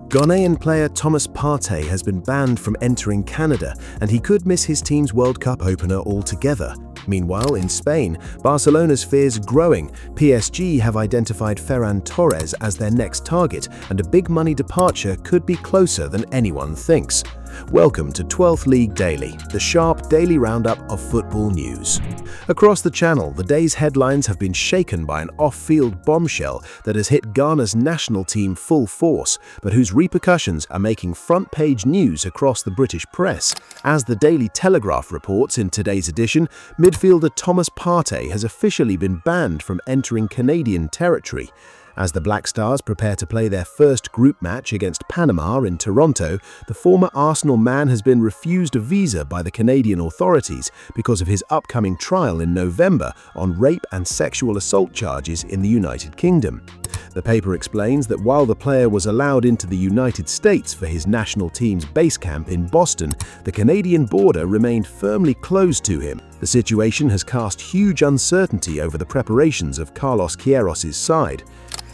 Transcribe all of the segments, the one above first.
Ghanaian player Thomas Partey has been banned from entering Canada, and he could miss his team's World Cup opener altogether. Meanwhile, in Spain, Barcelona's fears are growing. PSG have identified Ferran Torres as their next target, and a big money departure could be closer than anyone thinks. Welcome to 12th League Daily, the sharp daily roundup of football news. Across the channel, the day's headlines have been shaken by an off-field bombshell that has hit Ghana's national team full force, but whose repercussions are making front-page news across the British press. As the Daily Telegraph reports in today's edition, midfielder Thomas Partey has officially been banned from entering Canadian territory. As the Black Stars prepare to play their first group match against Panama in Toronto, the former Arsenal man has been refused a visa by the Canadian authorities because of his upcoming trial in November on rape and sexual assault charges in the United Kingdom. The paper explains that while the player was allowed into the United States for his national team's base camp in Boston, the Canadian border remained firmly closed to him. The situation has cast huge uncertainty over the preparations of Carlos Queiroz' side.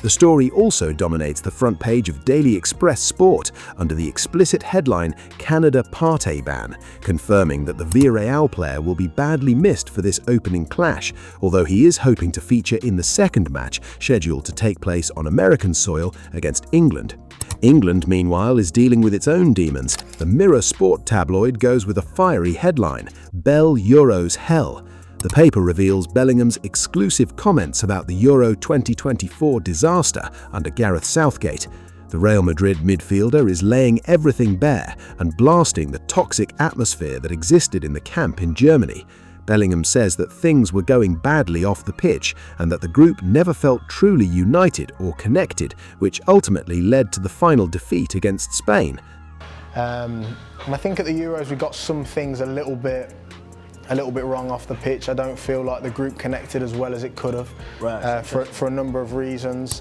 The story also dominates the front page of Daily Express Sport under the explicit headline "Canada Partey Ban," confirming that the Villarreal player will be badly missed for this opening clash, although he is hoping to feature in the second match scheduled to take place on American soil against England. England, meanwhile, is dealing with its own demons. The Mirror Sport tabloid goes with a fiery headline, "Bell Euros Hell." The paper reveals Bellingham's exclusive comments about the Euro 2024 disaster under Gareth Southgate. The Real Madrid midfielder is laying everything bare and blasting the toxic atmosphere that existed in the camp in Germany. Bellingham says that things were going badly off the pitch and that the group never felt truly united or connected, which ultimately led to the final defeat against Spain. I think at the Euros we got some things a little bit wrong off the pitch. I don't feel like the group connected as well as it could have, for a number of reasons.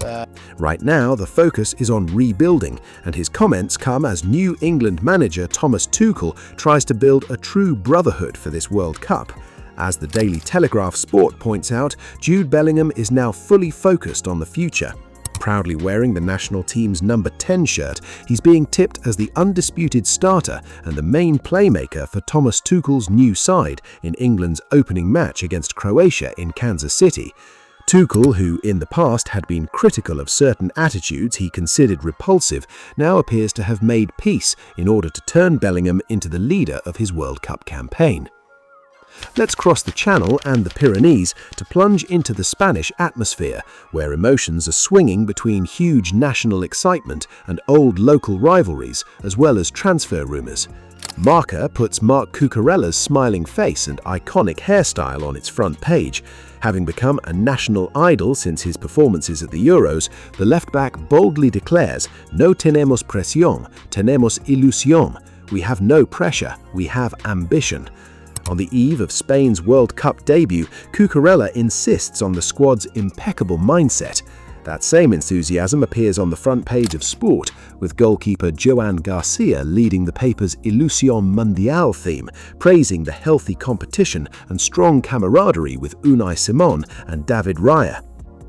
Right now, the focus is on rebuilding, and his comments come as New England manager Thomas Tuchel tries to build a true brotherhood for this World Cup. As the Daily Telegraph Sport points out, Jude Bellingham is now fully focused on the future. Proudly wearing the national team's number 10 shirt, he's being tipped as the undisputed starter and the main playmaker for Thomas Tuchel's new side in England's opening match against Croatia in Kansas City. Tuchel, who in the past had been critical of certain attitudes he considered repulsive, now appears to have made peace in order to turn Bellingham into the leader of his World Cup campaign. Let's cross the Channel and the Pyrenees to plunge into the Spanish atmosphere, where emotions are swinging between huge national excitement and old local rivalries, as well as transfer rumours. Marca puts Marc Cucurella's smiling face and iconic hairstyle on its front page. Having become a national idol since his performances at the Euros, the left-back boldly declares, "No tenemos presión, tenemos ilusión." We have no pressure, we have ambition. On the eve of Spain's World Cup debut, Cucurella insists on the squad's impeccable mindset. That same enthusiasm appears on the front page of Sport, with goalkeeper Joan Garcia leading the paper's Ilusión Mundial theme, praising the healthy competition and strong camaraderie with Unai Simón and David Raya.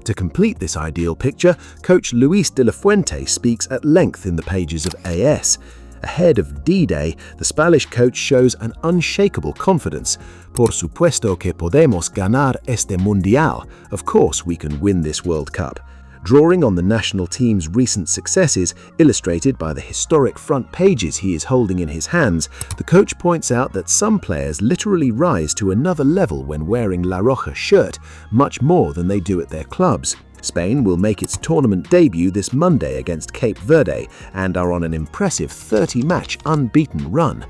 To complete this ideal picture, coach Luis de la Fuente speaks at length in the pages of AS. Ahead of D-Day, the Spanish coach shows an unshakable confidence. "Por supuesto que podemos ganar este mundial." Of course we can win this World Cup. Drawing on the national team's recent successes, illustrated by the historic front pages he is holding in his hands, the coach points out that some players literally rise to another level when wearing La Roja shirt, much more than they do at their clubs. Spain will make its tournament debut this Monday against Cape Verde and are on an impressive 30-match unbeaten run.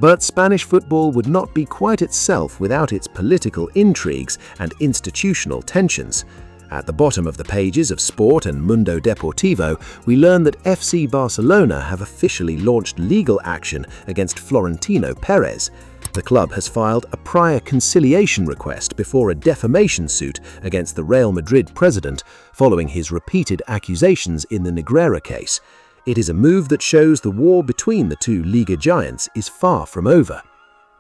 But Spanish football would not be quite itself without its political intrigues and institutional tensions. At the bottom of the pages of Sport and Mundo Deportivo, we learn that FC Barcelona have officially launched legal action against Florentino Perez. The club has filed a prior conciliation request before a defamation suit against the Real Madrid president following his repeated accusations in the Negreira case. It is a move that shows the war between the two Liga giants is far from over.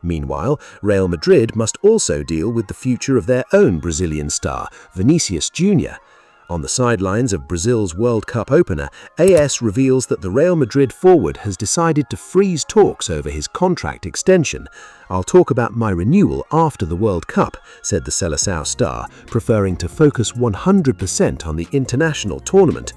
Meanwhile, Real Madrid must also deal with the future of their own Brazilian star, Vinicius Jr. On the sidelines of Brazil's World Cup opener, AS reveals that the Real Madrid forward has decided to freeze talks over his contract extension. "I'll talk about my renewal after the World Cup," said the Seleção star, preferring to focus 100% on the international tournament.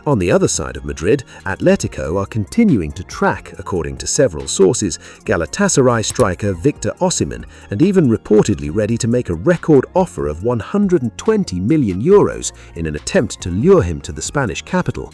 On the other side of Madrid, Atletico are continuing to track, according to several sources, Galatasaray striker Victor Osimhen, and even reportedly ready to make a record offer of €120 million in an attempt to lure him to the Spanish capital.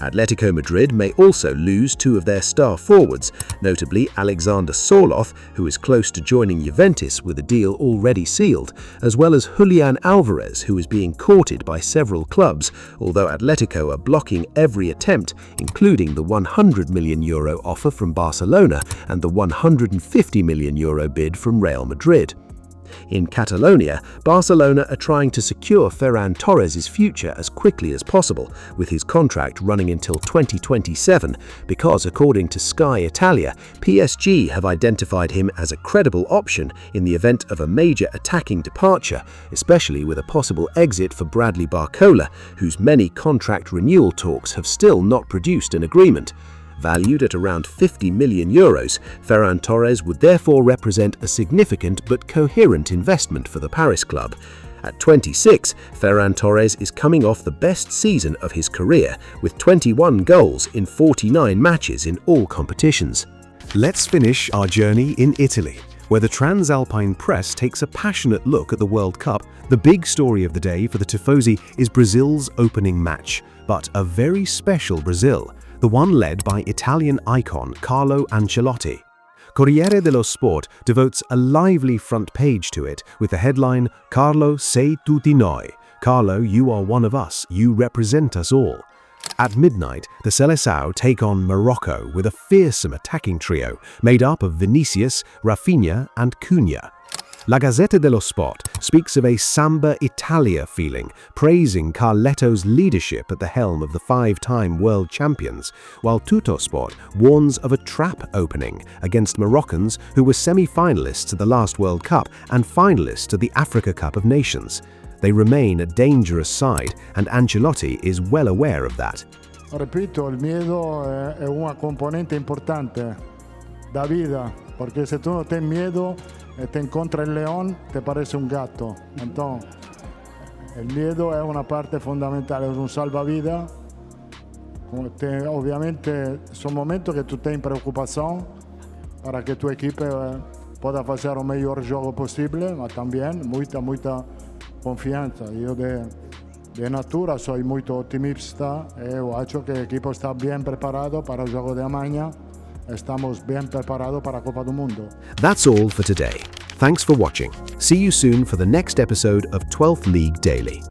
Atletico Madrid may also lose two of their star forwards, notably Alexander Sørloth, who is close to joining Juventus with a deal already sealed, as well as Julian Alvarez, who is being courted by several clubs, although Atletico are blocking every attempt, including the €100 million offer from Barcelona and the €150 million bid from Real Madrid. In Catalonia, Barcelona are trying to secure Ferran Torres' future as quickly as possible, with his contract running until 2027, because according to Sky Italia, PSG have identified him as a credible option in the event of a major attacking departure, especially with a possible exit for Bradley Barcola, whose many contract renewal talks have still not produced an agreement. Valued at around €50 million, Ferran Torres would therefore represent a significant but coherent investment for the Paris club. At 26, Ferran Torres is coming off the best season of his career, with 21 goals in 49 matches in all competitions. Let's finish our journey in Italy, where the Transalpine press takes a passionate look at the World Cup. The big story of the day for the Tifosi is Brazil's opening match, but a very special Brazil, the one led by Italian icon Carlo Ancelotti. Corriere dello Sport devotes a lively front page to it with the headline, "Carlo sei tutti noi." Carlo, you are one of us, you represent us all. At midnight, the Seleção take on Morocco with a fearsome attacking trio made up of Vinicius, Rafinha and Cunha. La Gazzetta dello Sport speaks of a Samba Italia feeling, praising Carletto's leadership at the helm of the five-time world champions, while Tuttosport warns of a trap opening against Moroccans who were semi-finalists at the last World Cup and finalists at the Africa Cup of Nations. They remain a dangerous side, and Ancelotti is well aware of that. Repito, il miedo è una componente importante da vida, porque si tú no tienes miedo y te encuentras el león, te parece un gato. Entonces, el miedo es una parte fundamental, es un salvavidas. Obviamente, son momentos que tú tienes preocupación para que tu equipo pueda hacer el mejor juego posible, pero también mucha confianza. Yo de natura soy muy optimista y acho que el equipo está bien preparado para el juego de mañana. Estamos bien preparados para la Copa del Mundo. That's all for today. Thanks for watching. See you soon for the next episode of 12th League Daily.